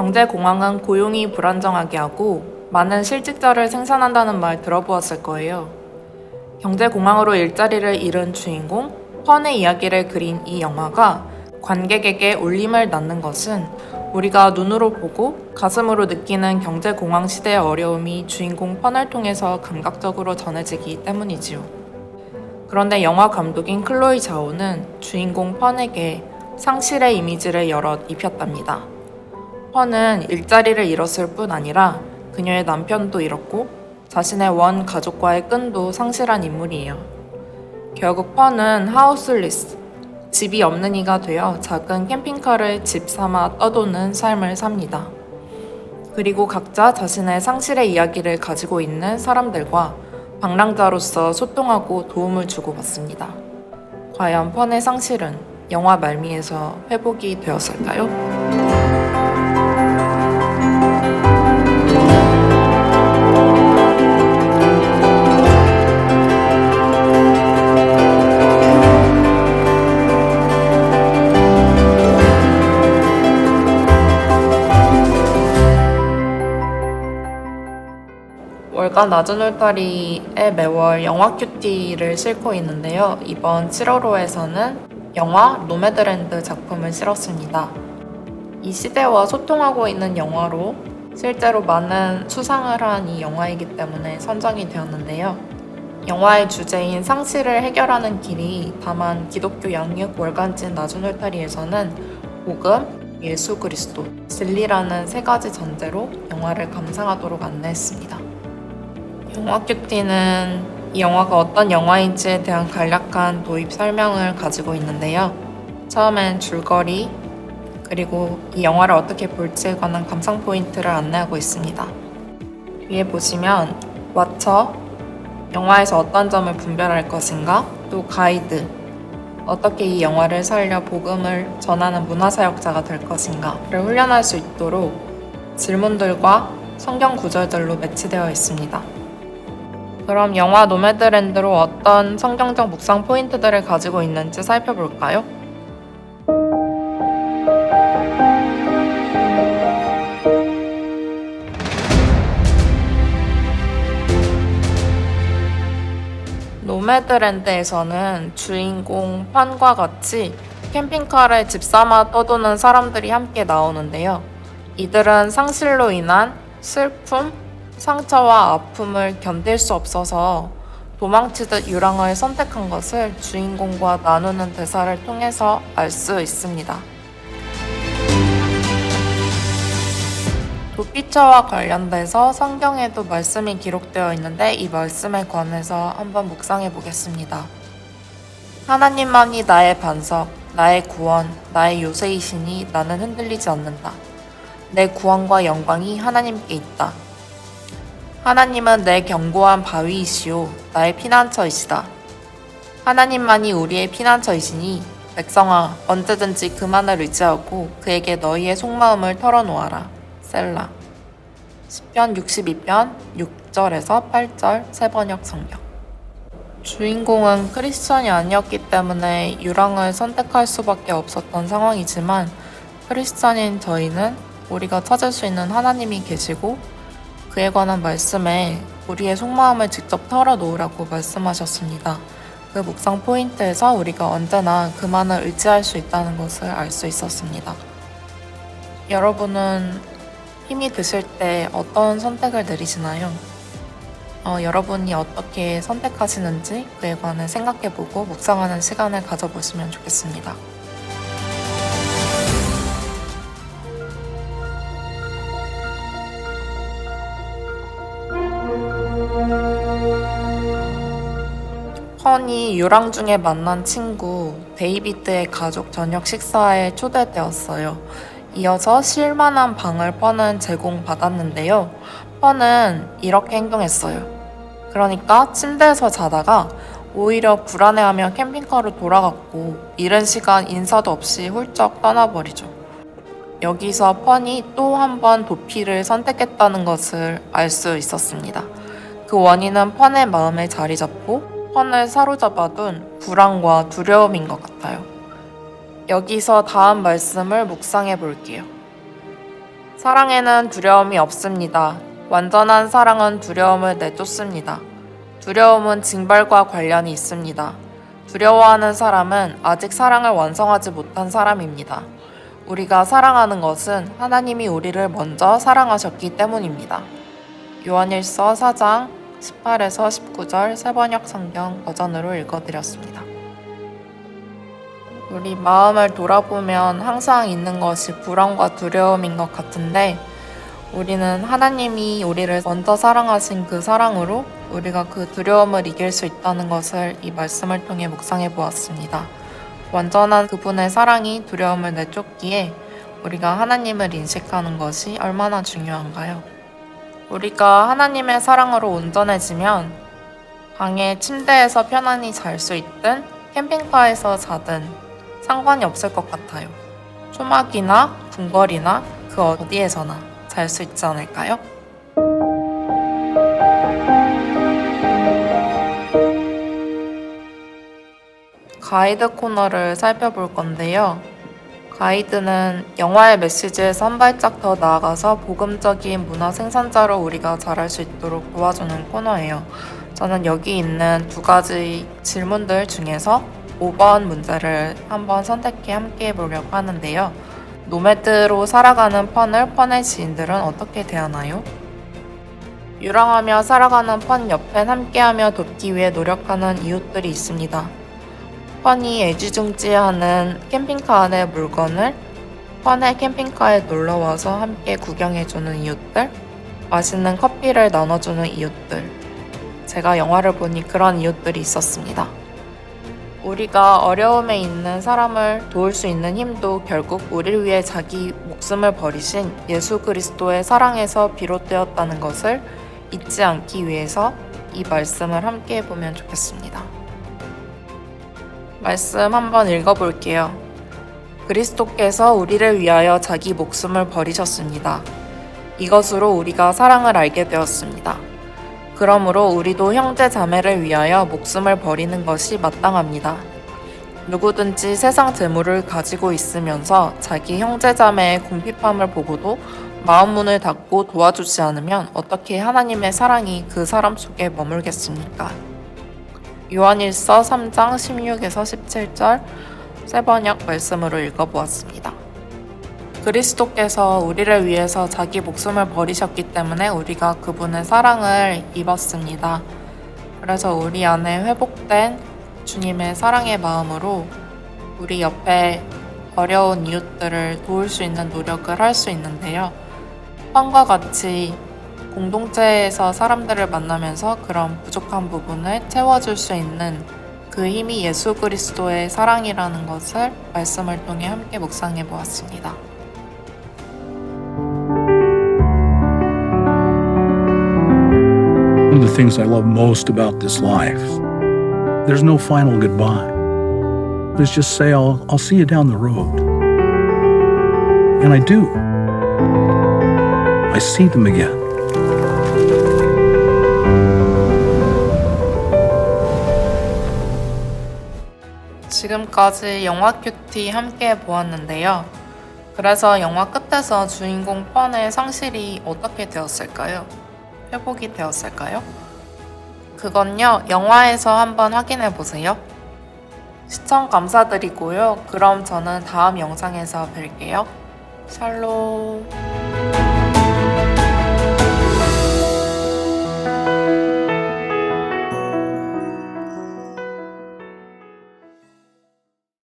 경제공황은 고용이 불안정하게 하고 많은 실직자를 생산한다는 말 들어보았을 거예요. 경제공황으로 일자리를 잃은 주인공 펀의 이야기를 그린 이 영화가 관객에게 울림을 낳는 것은 우리가 눈으로 보고 가슴으로 느끼는 경제공황 시대의 어려움이 주인공 펀을 통해서 감각적으로 전해지기 때문이지요. 그런데 영화 감독인 클로이 자오는 주인공 펀에게 상실의 이미지를 여럿 입혔답니다. 펀은 일자리를 잃었을 뿐 아니라 그녀의 남편도 잃었고 자신의 원 가족과의 끈도 상실한 인물이에요. 결국 펀은 하우스리스, 집이 없는 이가 되어 작은 캠핑카를 집 삼아 떠도는 삶을 삽니다. 그리고 각자 자신의 상실의 이야기를 가지고 있는 사람들과 방랑자로서 소통하고 도움을 주고받습니다. 과연 펀의 상실은 영화 말미에서 회복이 되었을까요? 월간 낮은 울타리에 매월 영화 큐티를 싣고 있는데요. 이번 7월호에서는 영화 노매드랜드 작품을 실었습니다. 이 시대와 소통하고 있는 영화로 실제로 많은 수상을 한 이 영화이기 때문에 선정이 되었는데요. 영화의 주제인 상실을 해결하는 길이 다만 기독교 양육 월간지 낮은 울타리에서는 복음, 예수 그리스도, 진리라는 세 가지 전제로 영화를 감상하도록 안내했습니다. 영화 큐티는 이 영화가 어떤 영화인지에 대한 간략한 도입 설명을 가지고 있는데요. 처음엔 줄거리, 그리고 이 영화를 어떻게 볼지에 관한 감상 포인트를 안내하고 있습니다. 위에 보시면 와처, 영화에서 어떤 점을 분별할 것인가, 또 가이드, 어떻게 이 영화를 살려 복음을 전하는 문화사역자가 될 것인가를 훈련할 수 있도록 질문들과 성경 구절들로 매치되어 있습니다. 그럼 영화 노매드랜드로 어떤 성경적 묵상 포인트들을 가지고 있는지 살펴볼까요? 노매드랜드에서는 주인공 펀과 같이 캠핑카를 집삼아 떠도는 사람들이 함께 나오는데요. 이들은 상실로 인한 슬픔, 상처와 아픔을 견딜 수 없어서 도망치듯 유랑을 선택한 것을 주인공과 나누는 대사를 통해서 알 수 있습니다. 도피처와 관련돼서 성경에도 말씀이 기록되어 있는데 이 말씀에 관해서 한번 묵상해 보겠습니다. 하나님만이 나의 반석, 나의 구원, 나의 요새이시니 나는 흔들리지 않는다. 내 구원과 영광이 하나님께 있다. 하나님은 내 견고한 바위이시오 나의 피난처이시다. 하나님만이 우리의 피난처이시니 백성아 언제든지 그만을 의지하고 그에게 너희의 속마음을 털어놓아라. 셀라. 시편 62편 6절에서 8절 새번역 성경. 주인공은 크리스천이 아니었기 때문에 유랑을 선택할 수밖에 없었던 상황이지만 크리스천인 저희는 우리가 찾을 수 있는 하나님이 계시고 그에 관한 말씀에 우리의 속마음을 직접 털어놓으라고 말씀하셨습니다. 그 묵상 포인트에서 우리가 언제나 그만을 의지할 수 있다는 것을 알 수 있었습니다. 여러분은 힘이 드실 때 어떤 선택을 내리시나요? 여러분이 어떻게 선택하시는지 그에 관해 생각해보고 묵상하는 시간을 가져보시면 좋겠습니다. 펀이 유랑 중에 만난 친구 데이비드의 가족 저녁 식사에 초대되었어요. 이어서 쉴만한 방을 펀은 제공받았는데요. 펀은 이렇게 행동했어요. 그러니까 침대에서 자다가 오히려 불안해하며 캠핑카로 돌아갔고 이른 시간 인사도 없이 훌쩍 떠나버리죠. 여기서 펀이 또 한 번 도피를 선택했다는 것을 알 수 있었습니다. 그 원인은 펀의 마음에 자리 잡고 펀을 사로잡아둔 불안과 두려움인 것 같아요. 여기서 다음 말씀을 묵상해 볼게요. 사랑에는 두려움이 없습니다. 완전한 사랑은 두려움을 내쫓습니다. 두려움은 징벌과 관련이 있습니다. 두려워하는 사람은 아직 사랑을 완성하지 못한 사람입니다. 우리가 사랑하는 것은 하나님이 우리를 먼저 사랑하셨기 때문입니다. 요한일서 4장 18에서 19절 새번역 성경 버전으로 읽어드렸습니다. 우리 마음을 돌아보면 항상 있는 것이 불안과 두려움인 것 같은데, 우리는 하나님이 우리를 먼저 사랑하신 그 사랑으로 우리가 그 두려움을 이길 수 있다는 것을 이 말씀을 통해 묵상해 보았습니다. 완전한 그분의 사랑이 두려움을 내쫓기에 우리가 하나님을 인식하는 것이 얼마나 중요한가요? 우리가 하나님의 사랑으로 온전해지면 방에 침대에서 편안히 잘 수 있든 캠핑카에서 자든 상관이 없을 것 같아요. 초막이나 궁궐이나 그 어디에서나 잘 수 있지 않을까요? 가이드 코너를 살펴볼 건데요. 가이드는 영화의 메시지에서 한 발짝 더 나아가서 복음적인 문화 생산자로 우리가 자랄 수 있도록 도와주는 코너예요. 저는 여기 있는 두 가지 질문들 중에서 5번 문제를 한번 선택해 함께 해보려고 하는데요. 노매드로 살아가는 펀의 지인들은 어떻게 대하나요? 유랑하며 살아가는 펀 옆엔 함께하며 돕기 위해 노력하는 이웃들이 있습니다. 펀이 애지중지하는 캠핑카 안의 물건을 펀의 캠핑카에 놀러와서 함께 구경해주는 이웃들, 맛있는 커피를 나눠주는 이웃들. 제가 영화를 보니 그런 이웃들이 있었습니다. 우리가 어려움에 있는 사람을 도울 수 있는 힘도 결국 우리를 위해 자기 목숨을 버리신 예수 그리스도의 사랑에서 비롯되었다는 것을 잊지 않기 위해서 이 말씀을 함께 해보면 좋겠습니다. 말씀 한번 읽어볼게요. 그리스도께서 우리를 위하여 자기 목숨을 버리셨습니다. 이것으로 우리가 사랑을 알게 되었습니다. 그러므로 우리도 형제 자매를 위하여 목숨을 버리는 것이 마땅합니다. 누구든지 세상 재물을 가지고 있으면서 자기 형제 자매의 궁핍함을 보고도 마음 문을 닫고 도와주지 않으면 어떻게 하나님의 사랑이 그 사람 속에 머물겠습니까? 요한일서 3장 16에서 17절 새번역 말씀으로 읽어보았습니다. 그리스도께서 우리를 위해서 자기 목숨을 버리셨기 때문에 우리가 그분의 사랑을 입었습니다. 그래서 우리 안에 회복된 주님의 사랑의 마음으로 우리 옆에 어려운 이웃들을 도울 수 있는 노력을 할 수 있는데요. 펀과 같이 공동체에서 사람들을 만나면서 그런 부족한 부분을 채워줄 수 있는 그 힘이 예수 그리스도의 사랑이라는 것을 말씀을 통해 함께 묵상해 보았습니다. One of the things I love most about this life, there's no final goodbye. Let's just say I'll see you down the road. And I do. I see them again. 지금까지 영화 큐티 함께 보았는데요. 그래서 영화 끝에서 주인공 펀의 상실이 어떻게 되었을까요? 회복이 되었을까요? 그건요, 영화에서 한번 확인해 보세요. 시청 감사드리고요. 그럼 저는 다음 영상에서 뵐게요. 샬롬.